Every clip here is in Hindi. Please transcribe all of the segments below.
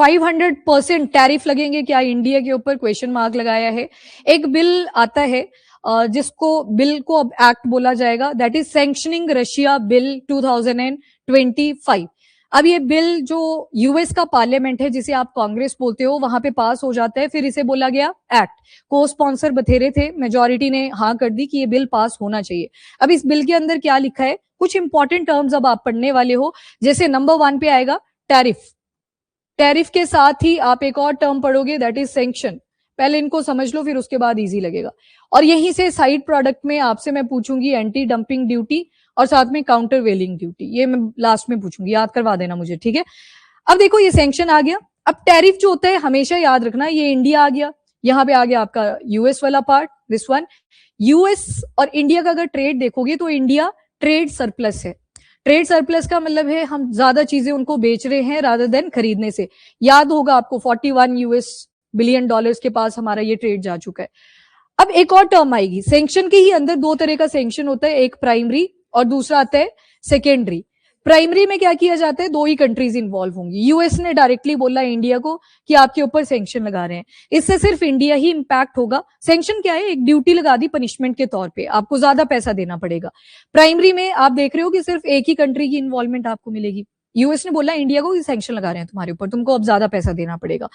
500% टैरिफ लगेंगे क्या इंडिया के ऊपर, क्वेश्चन मार्क लगाया है। एक बिल आता है जिसको बिल को अब एक्ट बोला जाएगा, that is sanctioning Russia bill 2025। अब ये बिल जो यूएस का पार्लियामेंट है, जिसे आप कांग्रेस बोलते हो, वहां पे पास हो जाता है, फिर इसे बोला गया एक्ट। को स्पॉन्सर बथेरे थे, मेजोरिटी ने हाँ कर दी कि ये बिल पास होना चाहिए। अब इस बिल के अंदर क्या लिखा है, कुछ इंपॉर्टेंट टर्म्स अब आप पढ़ने वाले हो, जैसे नंबर 1 पे आएगा टैरिफ। टैरिफ के साथ ही आप एक और टर्म पढ़ोगे, दैट इज सैंक्शन। पहले इनको समझ लो, फिर उसके बाद इजी लगेगा। और यहीं से साइड प्रोडक्ट में आपसे मैं पूछूंगी एंटी डंपिंग ड्यूटी और साथ में काउंटर वेलिंग ड्यूटी, ये मैं लास्ट में पूछूंगी, याद करवा देना मुझे, ठीक है। अब देखो ये सैंक्शन आ गया। अब टैरिफ जो होता है हमेशा याद रखना, ये इंडिया आ गया, यहाँ पे आ गया आपका यूएस वाला पार्ट, दिस वन। यूएस और इंडिया का अगर ट्रेड देखोगे तो इंडिया ट्रेड सरप्लस है। ट्रेड सरप्लस का मतलब है हम ज्यादा चीजें उनको बेच रहे हैं रादर देन खरीदने से। याद होगा आपको 41 यूएस बिलियन डॉलर्स के पास हमारा ये ट्रेड जा चुका है। अब एक और टर्म आएगी, सैंक्शन के ही अंदर दो तरह का सैंक्शन होता है, एक प्राइमरी और दूसरा आता है सेकेंडरी। प्राइमरी में क्या किया जाता है, दो ही कंट्रीज इन्वॉल्व होंगी। यूएस ने डायरेक्टली बोला इंडिया को कि आपके ऊपर सैंक्शन लगा रहे हैं, इससे सिर्फ इंडिया ही इंपैक्ट होगा। सैंक्शन क्या है, एक ड्यूटी लगा दी पनिशमेंट के तौर पे, आपको ज्यादा पैसा देना पड़ेगा। प्राइमरी में आप देख रहे हो कि सिर्फ एक ही कंट्री की इन्वॉल्वमेंट आपको मिलेगी। यूएस ने बोला इंडिया को सैंक्शन लगा रहे हैं तुम्हारे ऊपर, तुमको अब ज्यादा पैसा देना पड़ेगा।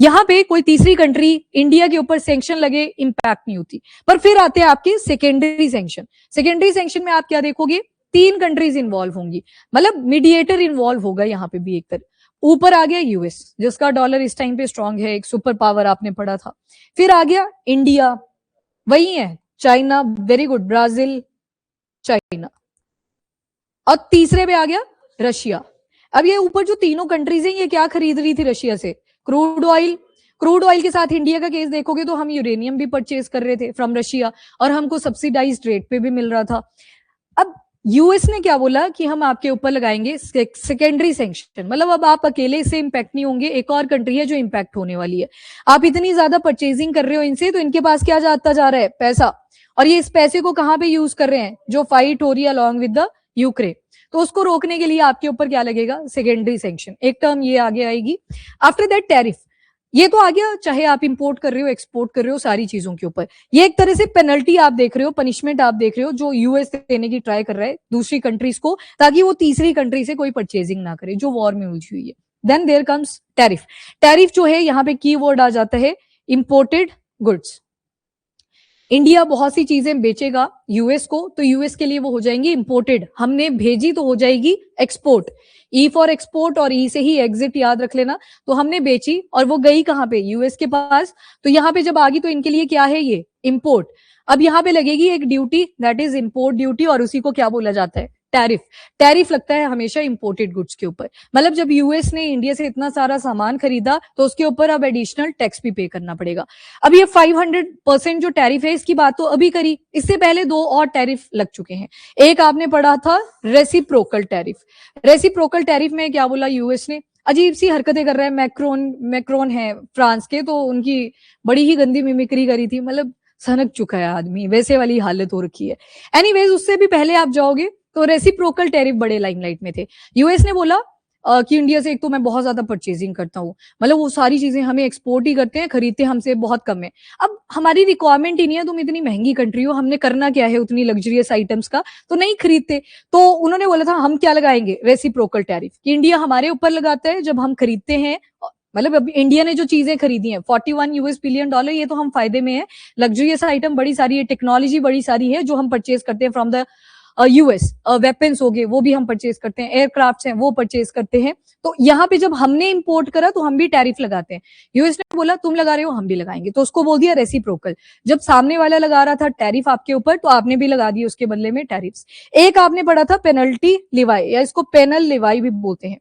यहाँ पे कोई तीसरी कंट्री इंडिया के ऊपर सैंक्शन लगे इंपैक्ट नहीं होती। पर फिर आते हैं आपके सेकेंडरी सैंक्शन। सेकेंडरी सैंक्शन में आप क्या देखोगे, तीन कंट्रीज इन्वॉल्व होंगी, मतलब मीडिएटर इन्वॉल्व होगा यहाँ पे भी एक तरह। ऊपर आ गया यूएस, जिसका डॉलर इस टाइम पे स्ट्रांग है, एक सुपर पावर आपने पढ़ा था। फिर आ गया इंडिया, वही है, China, very good, Brazil, China, और तीसरे पे आ गया रशिया। अब ये ऊपर जो तीनों कंट्रीज हैं, ये क्या खरीद रही थी रशिया से, क्रूड ऑयल। क्रूड ऑयल के साथ इंडिया का केस देखोगे तो हम यूरेनियम भी परचेज कर रहे थे फ्रॉम रशिया, और हमको सब्सिडाइज्ड रेट पे भी मिल रहा था। अब यूएस ने क्या बोला कि हम आपके ऊपर लगाएंगे सेकेंडरी सैंक्शन, मतलब अब आप अकेले इससे इंपैक्ट नहीं होंगे, एक और कंट्री है जो इंपैक्ट होने वाली है। आप इतनी ज्यादा परचेजिंग कर रहे हो इनसे, तो इनके पास क्या जाता जा रहा है, पैसा, और ये इस पैसे को कहां पे यूज कर रहे हैं, जो फाइट हो रही है अलॉन्ग विद द यूक्रेन। तो उसको रोकने के लिए आपके ऊपर क्या लगेगा, सेकेंडरी सैंक्शन। एक टर्म ये आगे आएगी। आफ्टर दैट टैरिफ, ये तो आ गया, चाहे आप इंपोर्ट कर रहे हो एक्सपोर्ट कर रहे हो, सारी चीजों के ऊपर। ये एक तरह से पेनल्टी आप देख रहे हो, पनिशमेंट आप देख रहे हो, जो यूएस देने की ट्राई कर रहा है दूसरी कंट्रीज को, ताकि वो तीसरी कंट्री से कोई परचेजिंग ना करे जो वॉर में उलझी हुई है। Then there comes tariff. Tariff जो है यहाँ पे की वर्ड आ जाता है इंपोर्टेड गुड्स। इंडिया बहुत सी चीजें बेचेगा यूएस को, तो यूएस के लिए वो हो जाएंगी इंपोर्टेड, हमने भेजी तो हो जाएगी एक्सपोर्ट। ई फॉर एक्सपोर्ट और ई से ही एग्जिट, याद रख लेना। तो हमने बेची और वो गई कहां पे, यूएस के पास, तो यहाँ पे जब आ गई तो इनके लिए क्या है, ये इंपोर्ट। अब यहाँ पे लगेगी एक duty, that is import duty, और उसी को क्या बोला जाता है, टैरिफ। टैरिफ लगता है हमेशा इंपोर्टेड गुड्स के ऊपर, मतलब जब यूएस ने इंडिया से इतना सारा सामान खरीदा तो उसके ऊपर अब एडिशनल टैक्स भी पे करना पड़ेगा। अब ये 500% जो टैरिफ है, इसकी बात तो अभी करी, इससे पहले दो और टैरिफ लग चुके हैं। एक आपने पढ़ा था रेसिप्रोकल टैरिफ। रेसिप्रोकल टैरिफ में क्या बोला यूएस ने, अजीब सी हरकतें कर रहा है, मैक्रोन है फ्रांस के, तो उनकी बड़ी ही गंदी मिमिक्री करी थी, मतलब सनक चुका है आदमी, वैसे वाली हालत हो रखी है। एनीवेज, उससे भी पहले आप जाओगे तो रेसिप्रोकल टैरिफ बड़े लाइमलाइट में थे। यूएस ने बोला कि इंडिया से एक तो मैं बहुत ज्यादा परचेजिंग करता हूँ, मतलब वो सारी चीजें हमें एक्सपोर्ट ही करते हैं, खरीदते हमसे बहुत कम है। अब हमारी रिक्वायरमेंट ही नहीं है, तुम इतनी महंगी कंट्री हो, हमने करना क्या है उतनी लग्जरियस आइटम्स का, तो नहीं खरीदते। तो उन्होंने बोला था हम क्या लगाएंगे, रेसिप्रोकल टैरिफ, कि इंडिया हमारे ऊपर लगाता है जब हम खरीदते हैं। मतलब अब इंडिया ने जो चीजें खरीदी हैं 41 यूएस बिलियन डॉलर, ये तो हम फायदे में है, लग्जरियस आइटम बड़ी सारी है, टेक्नोलॉजी बड़ी सारी है जो हम परचेज करते हैं फ्रॉम द यूएस। वेपन्स हो गए वो भी हम परचेज करते हैं, एयरक्राफ्ट हैं वो परचेज करते हैं। तो यहाँ पे जब हमने इंपोर्ट करा तो हम भी टैरिफ लगाते हैं। यूएस ने बोला तुम लगा रहे हो हम भी लगाएंगे, तो उसको बोल दिया रेसिप्रोकल। जब सामने वाला लगा रहा था टैरिफ आपके ऊपर, तो आपने भी लगा दिया उसके बदले में टैरिफ्स। एक आपने पढ़ा था पेनल्टी लिवाई, या इसको पेनल लिवाई भी बोलते हैं।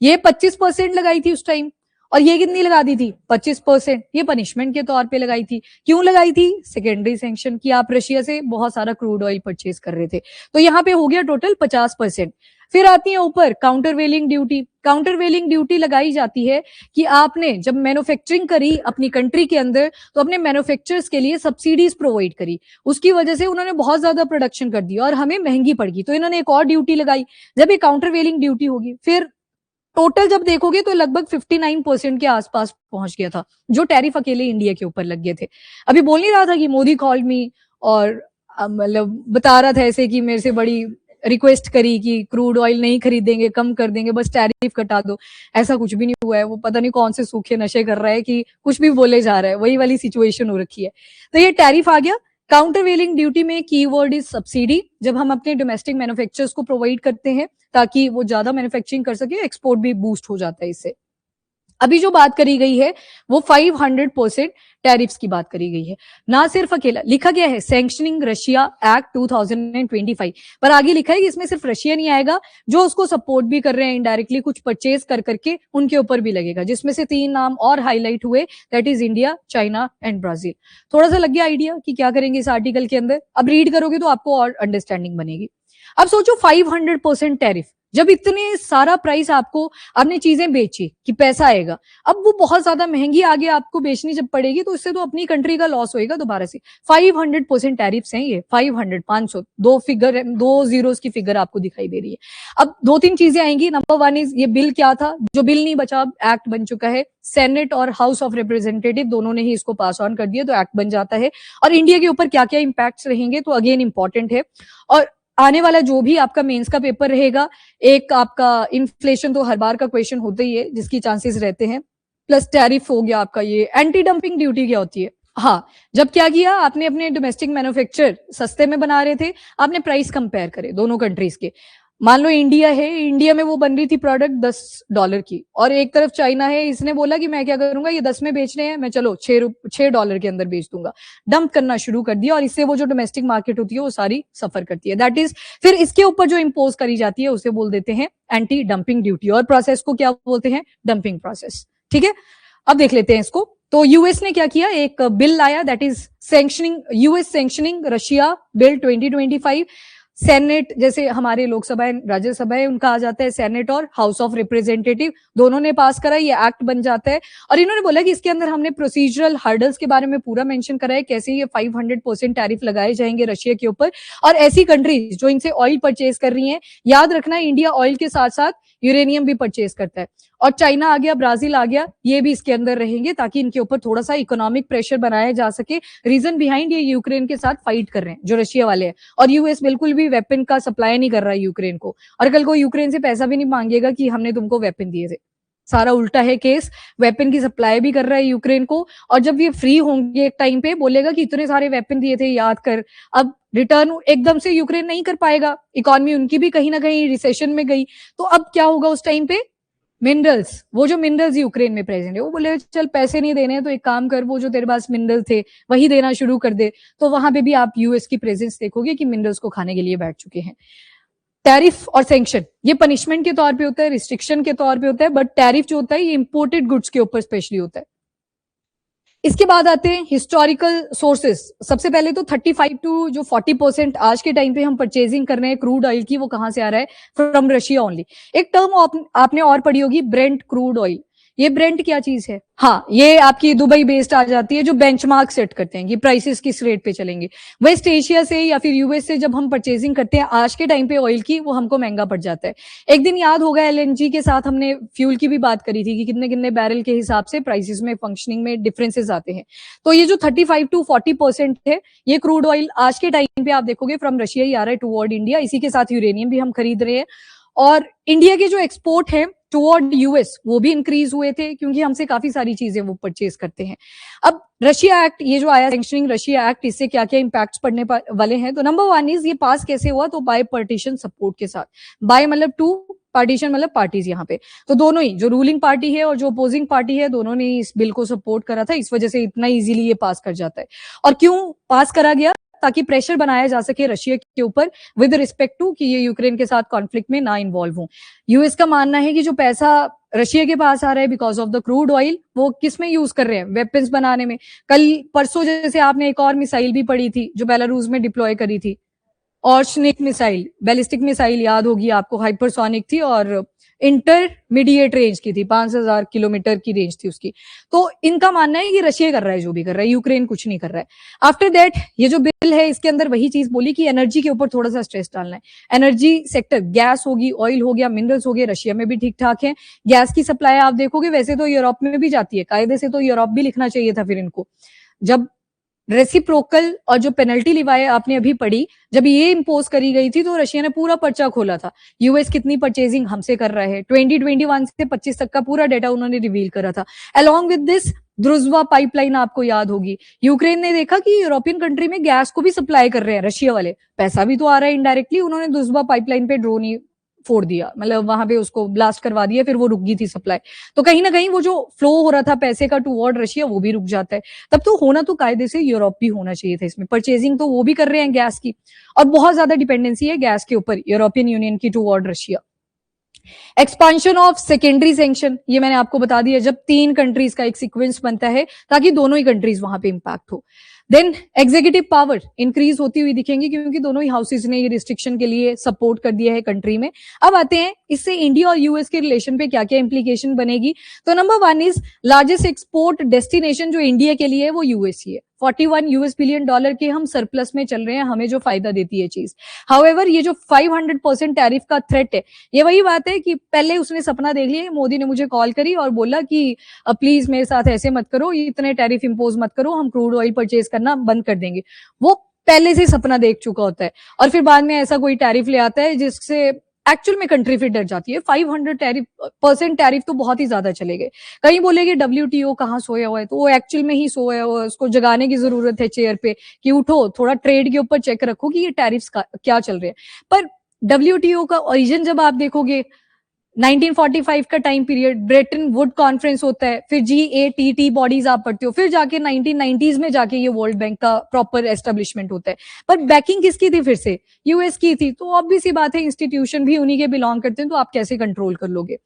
ये 25% लगाई थी उस टाइम, और ये कितनी लगा दी थी, 25%। ये पनिशमेंट के तौर पे लगाई थी। क्यों लगाई थी, सेकेंडरी सैंक्शन, कि आप रशिया से बहुत सारा क्रूड ऑयल परचेज कर रहे थे। तो यहाँ पे हो गया टोटल 50%। फिर आती है ऊपर काउंटर वेलिंग ड्यूटी। काउंटर वेलिंग ड्यूटी लगाई जाती है कि आपने जब मैन्युफैक्चरिंग करी अपनी कंट्री के अंदर, तो अपने मैन्युफैक्चरर्स के लिए सब्सिडीज प्रोवाइड करी, उसकी वजह से उन्होंने बहुत ज्यादा प्रोडक्शन कर दी और हमें महंगी पड़ गई, तो इन्होंने एक और ड्यूटी लगाई। जब ये काउंटर वेलिंग ड्यूटी होगी, फिर टोटल जब देखोगे तो लगभग 59% के आसपास पहुंच गया था, जो टैरिफ अकेले इंडिया के ऊपर लग गए थे। अभी बोल नहीं रहा था कि मोदी कॉल्ड मी और मतलब बता रहा था ऐसे कि मेरे से बड़ी रिक्वेस्ट करी कि क्रूड ऑयल नहीं खरीदेंगे, कम कर देंगे, बस टैरिफ कटा दो। ऐसा कुछ भी नहीं हुआ है। वो पता नहीं कौन से सूखे नशे कर रहा है कि कुछ भी बोले जा रहा है, वही वाली सिचुएशन हो रखी है। तो ये टैरिफ आ गया। काउंटर वेलिंग ड्यूटी में कीवर्ड इज सब्सिडी। जब हम अपने डोमेस्टिक मैन्युफैक्चरर्स को प्रोवाइड करते हैं ताकि वो ज्यादा मैन्युफैक्चरिंग कर सके, एक्सपोर्ट भी बूस्ट हो जाता है इससे। अभी जो बात करी गई है वो 500% टैरिफ्स की बात करी गई है। ना सिर्फ अकेला लिखा गया है सैंक्शनिंग रशिया एक्ट 2025, पर आगे लिखा है कि इसमें सिर्फ रशिया नहीं आएगा, जो उसको सपोर्ट भी कर रहे हैं इनडायरेक्टली कुछ परचेज कर करके उनके ऊपर भी लगेगा, जिसमें से 3 नाम और हाईलाइट हुए, that is India, China and Brazil. थोड़ा सा लग गया आइडिया कि क्या करेंगे इस आर्टिकल के अंदर। अब रीड करोगे तो आपको और अंडरस्टैंडिंग बनेगी। अब सोचो 500% टैरिफ, जब इतने सारा प्राइस आपको, आपने चीजें बेची कि पैसा आएगा, अब वो बहुत ज्यादा महंगी आगे आपको बेचनी जब पड़ेगी तो इससे तो अपनी कंट्री का लॉस होएगा दोबारा से। 500% टैरिफ्स हैं ये, 500, 500, दो फिगर, 2 जीरोस की फिगर आपको दिखाई दे रही है। अब 2-3 चीजें आएंगी। नंबर 1 इज ये बिल क्या था, जो बिल नहीं बचा, एक्ट बन चुका है। सेनेट और हाउस ऑफ रिप्रेजेंटेटिव दोनों ने ही इसको पास ऑन कर दिया, तो एक्ट बन जाता है। और इंडिया के ऊपर क्या क्या इंपैक्ट्स रहेंगे तो अगेन इंपॉर्टेंट है। और आने वाला जो भी आपका मेंस का पेपर रहेगा, एक आपका इन्फ्लेशन तो हर बार का क्वेश्चन होता ही है जिसकी चांसेस रहते हैं, प्लस टैरिफ हो गया आपका। ये एंटी डंपिंग ड्यूटी क्या होती है? हाँ, जब क्या किया आपने, अपने डोमेस्टिक मैन्युफैक्चर सस्ते में बना रहे थे, आपने प्राइस कंपेयर करे दोनों कंट्रीज के। मान लो इंडिया है, इंडिया में वो बन रही थी प्रोडक्ट $10 की, और एक तरफ चाइना है, इसने बोला कि मैं क्या करूंगा, ये 10 में बेच रहे हैं, मैं चलो $6 के अंदर बेच दूंगा। डंप करना शुरू कर दिया, और इससे वो जो डोमेस्टिक मार्केट होती है वो सारी सफर करती है। दैट इज, फिर इसके ऊपर जो इम्पोज करी जाती है उसे बोल देते हैं एंटी डंपिंग ड्यूटी, और प्रोसेस को क्या बोलते हैं, डंपिंग प्रोसेस। ठीक है, अब देख लेते हैं इसको। तो यूएस ने क्या किया, एक बिल लाया, that is US sanctioning Russia bill 2025। Senate, जैसे हमारे लोकसभा राज्यसभा है, उनका आ जाता है सेनेट, और हाउस ऑफ रिप्रेजेंटेटिव दोनों ने पास करा, ये एक्ट बन जाता है। और इन्होंने बोला कि इसके अंदर हमने प्रोसीजरल हर्डल्स के बारे में पूरा मेंशन करा है, कैसे ये 500% टैरिफ लगाए जाएंगे रशिया के ऊपर। और ऐसी कंट्रीज जो इनसे ऑयल परचेज कर रही हैं, याद रखना इंडिया ऑयल के साथ साथ यूरेनियम भी परचेज करता है, और चाइना आ गया, ब्राजील आ गया, ये भी इसके अंदर रहेंगे ताकि इनके ऊपर थोड़ा सा इकोनॉमिक प्रेशर बनाया जा सके। रीजन बिहाइंड, ये यूक्रेन के साथ फाइट कर रहे हैं जो रशिया वाले हैं, और यूएस बिल्कुल भी वेपन का सप्लाई नहीं कर रहा है यूक्रेन को, और कल को यूक्रेन से पैसा भी नहीं मांगेगा कि हमने तुमको वेपन दिए थे। सारा उल्टा है केस, वेपन की सप्लाई भी कर रहा है यूक्रेन को, और जब ये फ्री होंगे एक टाइम पे बोलेगा कि इतने सारे वेपन दिए थे याद कर। अब रिटर्न एकदम से यूक्रेन नहीं कर पाएगा, इकोनॉमी उनकी भी कहीं ना कहीं रिसेशन में गई, तो अब क्या होगा उस टाइम पे, मिनरल्स, वो जो मिनरल्स यूक्रेन में प्रेजेंट है, वो बोले चल पैसे नहीं देने तो एक काम कर, वो जो तेरे पास मिनरल थे वही देना शुरू कर दे। तो वहां पे भी आप यूएस की प्रेजेंस देखोगे कि मिनरल्स को खाने के लिए बैठ चुके हैं। टैरिफ और सैंक्शन ये पनिशमेंट के तौर पे होता है, रिस्ट्रिक्शन के तौर पे होता है, बट टैरिफ जो होता है ये इंपोर्टेड गुड्स के ऊपर स्पेशली होता है। इसके बाद आते हैं हिस्टोरिकल सोर्सेस। सबसे पहले तो 35 टू जो 40% आज के टाइम पे हम परचेजिंग कर रहे हैं क्रूड ऑयल की, वो कहां से आ रहा है, फ्रॉम रशिया ओनली। एक टर्म आपने और पढ़ी होगी, ब्रेंट क्रूड ऑयल। ये ब्रेंट क्या चीज है? हाँ, ये आपकी दुबई बेस्ड आ जाती है, जो बेंचमार्क सेट करते हैं कि प्राइसेस किस रेट पे चलेंगे। वेस्ट एशिया से या फिर यूएस से जब हम परचेजिंग करते हैं आज के टाइम पे ऑयल की, वो हमको महंगा पड़ जाता है। एक दिन याद होगा एलएनजी के साथ हमने फ्यूल की भी बात करी थी कि कितने कितने बैरल के हिसाब से प्राइसेस में, फंक्शनिंग में डिफरेंसेस आते हैं। तो ये जो 35 टू 40% है, ये क्रूड ऑयल आज के टाइम पे आप देखोगे फ्रॉम रशिया ही आ रहा है टुवर्ड इंडिया। इसी के साथ यूरेनियम भी हम खरीद रहे हैं, और इंडिया के जो एक्सपोर्ट है टुवर्ड यूएस वो भी इंक्रीज हुए थे, क्योंकि हमसे काफी सारी चीजें वो परचेज करते हैं। अब रशिया एक्ट ये जो आया, सैंक्शनिंग रशिया एक्ट, इससे क्या क्या इंपैक्ट्स पड़ने वाले हैं? तो नंबर 1 इज ये पास कैसे हुआ, तो बाय पार्टीशन सपोर्ट के साथ। बाय मतलब 2, पार्टीशन मतलब पार्टीज यहाँ पे, तो दोनों ही, जो रूलिंग पार्टी है और जो अपोजिंग पार्टी है, दोनों ने इस बिल को सपोर्ट करा था। इस वजह से इतना इजीली ये पास कर जाता है। और क्यों पास करा गया? ताकि प्रेशर बनाया जा सके रशिया के ऊपर विद रिस्पेक्ट टू कि ये यूक्रेन के साथ कॉन्फ्लिक्ट में ना इन्वॉल्व हो। यूएस का मानना है कि जो पैसा रशिया के पास आ रहा है because of the crude oil, वो किस में यूज कर रहे हैं, वेपन्स बनाने में। कल परसों जैसे आपने एक और मिसाइल भी पढ़ी थी जो बेलारूस में डिप्लॉय करी थी, ऑर्शनिक मिसाइल, बैलिस्टिक मिसाइल याद होगी आपको, हाइपरसोनिक थी और इंटरमीडिएट रेंज की थी, 5,000 किलोमीटर की रेंज थी उसकी। तो इनका मानना है कि रशिया कर रहा है जो भी कर रहा है, यूक्रेन कुछ नहीं कर रहा है। आफ्टर दैट ये जो बिल है इसके अंदर वही चीज बोली कि एनर्जी के ऊपर थोड़ा सा स्ट्रेस डालना है। एनर्जी सेक्टर, गैस होगी, ऑयल हो गया, मिनरल्स हो गए, रशिया में भी ठीक ठाक है। गैस की सप्लाई आप देखोगे वैसे तो यूरोप में भी जाती है, कायदे से तो यूरोप भी लिखना चाहिए था फिर इनको। जब रेसिप्रोकल और जो पेनल्टी लिवाए आपने अभी पढ़ी, जब ये इंपोज करी गई थी तो रशिया ने पूरा पर्चा खोला था, यूएस कितनी परचेजिंग हमसे कर रहा है। 2021 से 25 तक का पूरा डेटा उन्होंने रिवील करा था। अलॉन्ग विद दिस ध्रुजवा पाइपलाइन आपको याद होगी, यूक्रेन ने देखा कि यूरोपियन कंट्री में गैस को भी सप्लाई कर रहे हैं रशिया वाले, पैसा भी तो आ रहा है इनडायरेक्टली, उन्होंने ध्रुजवा पाइपलाइन पे ड्रोन ही फोड़ दिया, मतलब वहां पे उसको ब्लास्ट करवा दिया, फिर वो रुक गई थी सप्लाई। तो कहीं ना कहीं वो जो फ्लो हो रहा था पैसे का टुवर्ड रशिया वो भी रुक जाता है। तब तो होना तो कायदे से यूरोप भी होना चाहिए था इसमें, परचेजिंग तो वो भी कर रहे हैं गैस की, और बहुत ज्यादा डिपेंडेंसी है गैस के ऊपर यूरोपियन यूनियन की toward Russia. Expansion of secondary sanction, ये मैंने आपको बता दिया, जब 3 कंट्रीज का एक सीक्वेंस बनता है ताकि दोनों ही कंट्रीज वहां पे इंपैक्ट हो। देन एग्जीक्यूटिव पावर इंक्रीज होती हुई दिखेंगी क्योंकि दोनों ही हाउसेज ने ये रिस्ट्रिक्शन के लिए सपोर्ट कर दिया है कंट्री में। अब आते हैं इससे इंडिया और यूएस के रिलेशन पे क्या क्या इंप्लीकेशन बनेगी। तो number 1 is largest export destination जो इंडिया के लिए है वो यूएस ही है। 41 यूएस बिलियन डॉलर के हम सरप्लस में चल रहे हैं, हमें जो फायदा देती है चीज। हाउएवर ये जो 500% टैरिफ का थ्रेट है, ये वही बात है कि पहले उसने सपना देख लिया, मोदी ने मुझे कॉल करी और बोला कि प्लीज मेरे साथ ऐसे मत करो, इतने टैरिफ इंपोज मत करो, हम क्रूड ऑयल परचेज करना बंद कर देंगे। वो पहले से सपना देख चुका होता है और फिर बाद में ऐसा कोई टैरिफ ले आता है जिससे एक्चुअल में कंट्री फिर डर जाती है। 500% टैरिफ तो बहुत ही ज्यादा चले गए। कहीं बोलेगे WTO कहाँ सोया हुआ है, तो वो एक्चुअल में ही सोया हुआ है, उसको जगाने की जरूरत है चेयर पे कि उठो, थोड़ा ट्रेड के ऊपर चेक रखो कि ये टैरिफ्स क्या चल रहे हैं। पर WTO का ओरिजिन जब आप देखोगे 1945 का time period, Brayton would conference होता है, फिर GATT बॉडीज आप पढ़ते हो, फिर जाके 1990s में जाके ये वर्ल्ड बैंक का प्रॉपर एस्टेब्लिशमेंट होता है। पर बैकिंग किसकी थी, फिर से यूएस की थी। तो ऑब्वियस सी बात है, इंस्टीट्यूशन भी उन्हीं के बिलोंग करते हैं, तो आप कैसे कंट्रोल कर लोगे।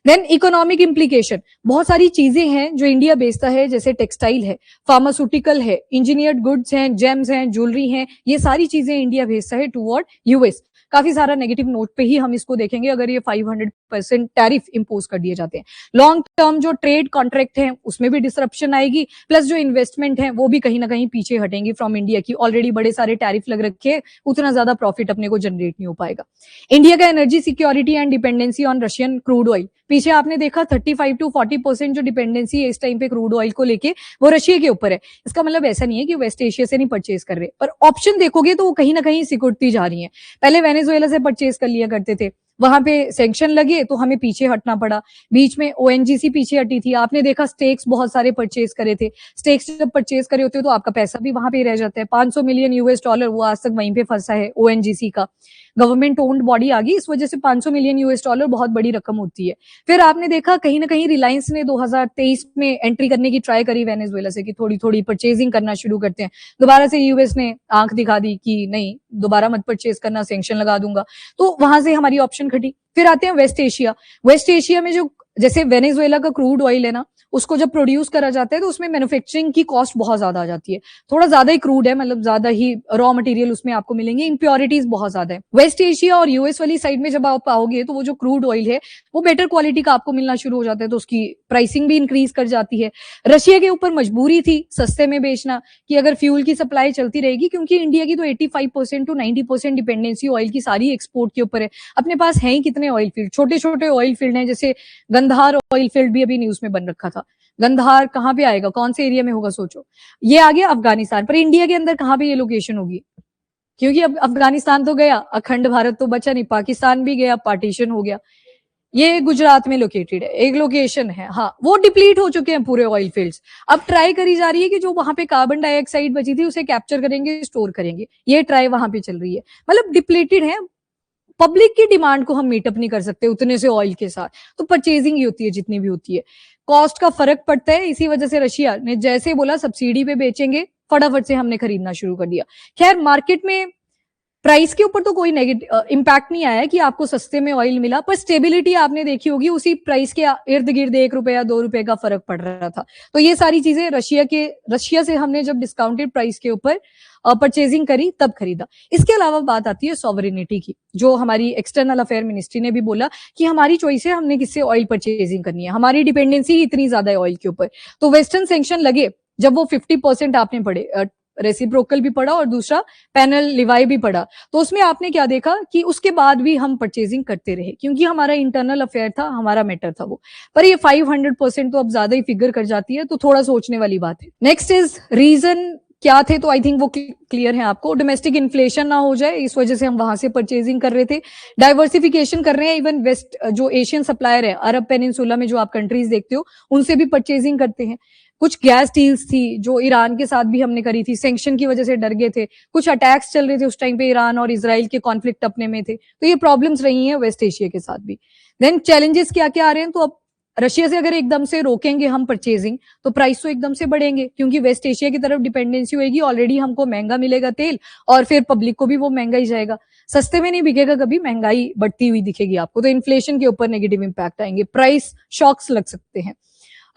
देन इकोनॉमिक इंप्लीकेशन, बहुत सारी चीजें हैं जो इंडिया बेचता है, जैसे टेक्सटाइल है, फार्मास्यूटिकल है, इंजीनियर्ड गुड्स हैं, जेम्स हैं, ज्वेलरी हैं, ये सारी चीजें इंडिया भेजता है टुवर्ड यूएस। काफी सारा नेगेटिव नोट पे ही हम इसको देखेंगे अगर ये 500% टैरिफ इंपोज कर दिए जाते हैं। लॉन्ग टर्म जो ट्रेड कॉन्ट्रैक्ट है उसमें भी डिसरप्शन आएगी, प्लस जो इन्वेस्टमेंट है वो भी कहीं ना कहीं पीछे हटेंगी फ्रॉम इंडिया की। ऑलरेडी बड़े सारे टैरिफ लग रखे हैं, उतना ज्यादा प्रॉफिट अपने को जनरेट नहीं हो पाएगा। इंडिया का energy security and dependency on Russian crude oil, पीछे आपने देखा 35 to 40% जो डिपेंडेंसी है इस टाइम पे क्रूड ऑयल को लेके वो रशिया के ऊपर है। इसका मतलब ऐसा नहीं है कि वेस्ट एशिया से नहीं परचेज कर रहे, पर ऑप्शन देखोगे तो वो कहीं ना कहीं सिकुड़ती जा रही है। पहले वेनेजुएला से परचेज कर लिया करते थे, वहां पे सैंक्शन लगे तो हमें पीछे हटना पड़ा, बीच में ONGC पीछे हटी थी, आपने देखा स्टेक्स बहुत सारे परचेज करे थे। स्टेक्स जब परचेज करे होते हो तो आपका पैसा भी वहां पे रह जाता है। 500 मिलियन US डॉलर वो आज तक वहीं पे फंसा है ONGC का, गवर्नमेंट ओन्ड बॉडी आ गई, इस वजह से 500 मिलियन US डॉलर बहुत बड़ी रकम होती है। फिर आपने देखा कहीं ना कहीं रिलायंस ने 2023 में एंट्री करने की ट्राई करी वेनेजुएला से कि थोड़ी थोड़ी परचेजिंग करना शुरू करते हैं। दोबारा से यूएस ने आंख दिखा दी कि नहीं, दोबारा मत परचेज करना, सैंक्शन लगा दूंगा, तो वहां से हमारी ऑप्शन घटी। फिर आते हैं वेस्ट एशिया। वेस्ट एशिया में जो जैसे वेनेजुएला का क्रूड ऑयल है ना, उसको जब प्रोड्यूस करा जाता है तो उसमें मैन्युफैक्चरिंग की कॉस्ट बहुत ज्यादा आ जाती है। थोड़ा ज्यादा ही क्रूड है, मतलब ज्यादा ही रॉ मटेरियल उसमें आपको मिलेंगे, इंप्योरिटीज बहुत ज्यादा है। वेस्ट एशिया और यूएस वाली साइड में जब आप आओगे तो वो जो क्रूड ऑयल है वो बेटर क्वालिटी का आपको मिलना शुरू हो जाता है, तो उसकी प्राइसिंग भी इंक्रीज कर जाती है। रशिया के ऊपर मजबूरी थी सस्ते में बेचना कि अगर फ्यूल की सप्लाई चलती रहेगी, क्योंकि इंडिया की तो 85% to 90% डिपेंडेंसी ऑयल की सारी एक्सपोर्ट के ऊपर है। अपने पास है ही कितने ऑयल फील्ड, छोटे छोटे ऑयल फील्ड हैं, जैसे गंधार ऑयल फील्ड भी अभी न्यूज में बन रखा था। गंधार कहाँ पे आएगा, कौन से एरिया में होगा, सोचो। ये आ गया अफगानिस्तान, पर इंडिया के अंदर कहाँ पे ये लोकेशन होगी, क्योंकि अब अफगानिस्तान तो गया, अखंड भारत तो बचा नहीं, पाकिस्तान भी गया, पार्टीशन हो गया। ये गुजरात में लोकेटेड है, एक लोकेशन है, हाँ, वो डिप्लीट हो चुके हैं पूरे ऑयल फील्ड्स। अब ट्राई करी जा रही है कि जो वहां पे कार्बन डाइऑक्साइड बची थी उसे कैप्चर करेंगे, स्टोर करेंगे, ये ट्राई वहां पे चल रही है। मतलब डिप्लीटेड है, पब्लिक की डिमांड को हम मीटअप नहीं कर सकते उतने से ऑयल के साथ, तो परचेजिंग ही होती है जितनी भी होती है, कॉस्ट का फर्क पड़ता है। इसी वजह से रशिया ने जैसे बोला सब्सिडी पे बेचेंगे, फटाफट से हमने खरीदना शुरू कर दिया। खैर मार्केट में प्राइस के ऊपर तो कोई नेगेटिव इम्पैक्ट नहीं आया कि आपको सस्ते में ऑयल मिला, पर स्टेबिलिटी आपने देखी होगी, उसी प्राइस के इर्द गिर्द 1 रुपए या 2 रुपए का फर्क पड़ रहा था। तो ये सारी चीजें रशिया से हमने जब डिस्काउंटेड प्राइस के ऊपर परचेजिंग करी तब खरीदा। इसके अलावा बात आती है सॉवरेनिटी की, जो हमारी एक्सटर्नल अफेयर मिनिस्ट्री ने भी बोला कि हमारी चॉइस है हमने किससे ऑयल परचेजिंग करनी है, हमारी डिपेंडेंसी इतनी ज्यादा है ऑयल के ऊपर। तो वेस्टर्न सैंक्शन लगे जब वो 50% आपने पढ़े, रेसिप्रोकल भी पढ़ा और दूसरा पैनल लिवाई भी पढ़ा, तो उसमें आपने क्या देखा कि उसके बाद भी हम परचेजिंग करते रहे क्योंकि हमारा इंटरनल अफेयर था, हमारा मैटर था वो। पर ये 500% तो अब ज्यादा ही फिगर कर जाती है, तो थोड़ा सोचने वाली बात है। नेक्स्ट इज रीजन क्या थे, तो आई थिंक वो क्लियर है आपको। डोमेस्टिक इन्फ्लेशन ना हो जाए, इस वजह से हम वहां से परचेजिंग कर रहे थे। डाइवर्सिफिकेशन कर रहे हैं, इवन वेस्ट जो एशियन सप्लायर है, अरब पेनिनसुला में जो आप कंट्रीज देखते हो, उनसे भी परचेजिंग करते हैं। कुछ गैस डील्स थी जो ईरान के साथ भी हमने करी थी, सैंक्शन की वजह से डर गए थे। कुछ अटैक्स चल रहे थे उस टाइम पे, ईरान और इजराइल के कॉन्फ्लिक्ट अपने में थे, तो ये प्रॉब्लम्स रही हैं वेस्ट एशिया के साथ भी। देन चैलेंजेस क्या क्या आ रहे हैं, तो अब रशिया से अगर एकदम से रोकेंगे हम परचेजिंग तो प्राइस तो एकदम से बढ़ेंगे क्योंकि वेस्ट एशिया की तरफ डिपेंडेंसी होगी, ऑलरेडी हमको महंगा मिलेगा तेल, और फिर पब्लिक को भी वो महंगा ही जाएगा, सस्ते में नहीं बिकेगा कभी, महंगाई बढ़ती हुई दिखेगी आपको। तो इन्फ्लेशन के ऊपर नेगेटिव इंपैक्ट आएंगे, प्राइस शॉक्स लग सकते हैं।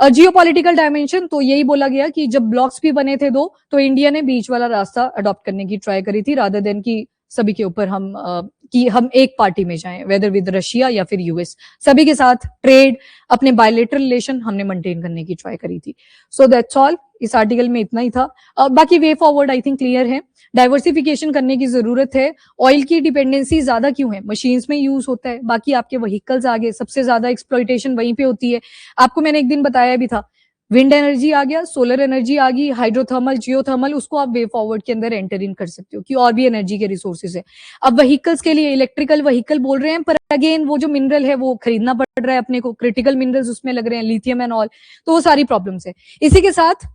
जियोपॉलिटिकल डायमेंशन, तो यही बोला गया कि जब ब्लॉक्स भी बने थे दो, तो इंडिया ने बीच वाला रास्ता अडॉप्ट करने की ट्राई करी थी, रादर देन की सभी के ऊपर हम एक पार्टी में जाएं, वेदर विद रशिया या फिर यूएस, सभी के साथ ट्रेड, अपने बायलेटरल रिलेशन हमने मेंटेन करने की ट्राई करी थी। सो दैट्स ऑल, इस आर्टिकल में इतना ही था। बाकी way forward I think clear है। डाइवर्सिफिकेशन करने की जरूरत है। ऑयल की डिपेंडेंसी ज्यादा क्यों है, मशीन्स में यूज होता है, बाकी आपके व्हीकल्स आगे सबसे ज्यादा एक्सप्लॉइटेशन वहीं पे होती है। आपको मैंने एक दिन बताया भी था, विंड एनर्जी आ गया, सोलर एनर्जी आ गई, हाइड्रोथर्मल, जियोथर्मल, उसको आप वे फॉरवर्ड के अंदर एंटर इन कर सकते हो कि और भी एनर्जी के रिसोर्सेज है। अब व्हीकल्स के लिए इलेक्ट्रिकल व्हीकल बोल रहे हैं, पर अगेन वो जो मिनरल है वो खरीदना पड़ रहा है अपने को, क्रिटिकल मिनरल्स उसमें लग रहे हैं, लिथियम एंड ऑल, तो वो सारी प्रॉब्लम्स है। इसी के साथ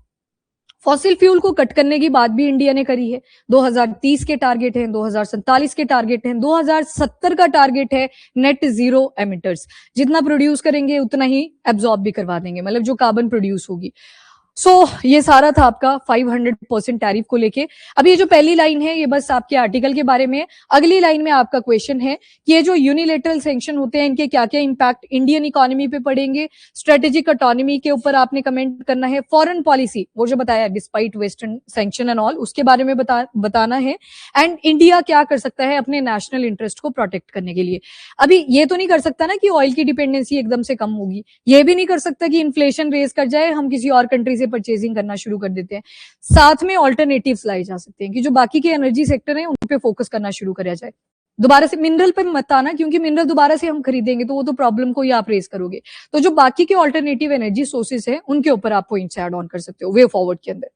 फॉसिल फ्यूल को कट करने की बात भी इंडिया ने करी है। 2030 के टारगेट हैं, 2047 के टारगेट हैं, 2070 का टारगेट है नेट जीरो एमिटर्स। जितना प्रोड्यूस करेंगे उतना ही एब्जॉर्ब भी करवा देंगे, मतलब जो कार्बन प्रोड्यूस होगी। सो ये सारा था आपका 500% टैरिफ को लेके। अब ये जो पहली लाइन है ये बस आपके आर्टिकल के बारे में। अगली लाइन में आपका क्वेश्चन है कि ये जो यूनिलेटरल सैंक्शन होते हैं इनके क्या क्या इंपैक्ट इंडियन इकोनॉमी पे पड़ेंगे। स्ट्रेटेजिक ऑटोनॉमी के ऊपर आपने कमेंट करना है। फॉरेन पॉलिसी, वो जो बताया despite western sanction and all, उसके बारे में बताना है। एंड इंडिया क्या कर सकता है अपने नेशनल इंटरेस्ट को प्रोटेक्ट करने के लिए। अभी ये तो नहीं कर सकता ना कि ऑयल की डिपेंडेंसी एकदम से कम होगी, ये भी नहीं कर सकता कि इन्फ्लेशन रेज कर जाए, हम किसी और कंट्री से परचेजिंग करना शुरू कर देते हैं। साथ में ऑल्टरनेटिव्स लाई जा सकते हैं कि जो बाकी के एनर्जी सेक्टर हैं उन पे फोकस करना शुरू करा जाए। दोबारा से मिनरल पे मत आना, क्योंकि मिनरल दोबारा से हम खरीदेंगे तो वो तो प्रॉब्लम को ही आप रेज करोगे। तो जो बाकी के ऑल्टरनेटिव एनर्जी सोर्सेज है उनके ऊपर आप पॉइंट्स ऐड ऑन कर सकते हो वे फॉरवर्ड के अंदर।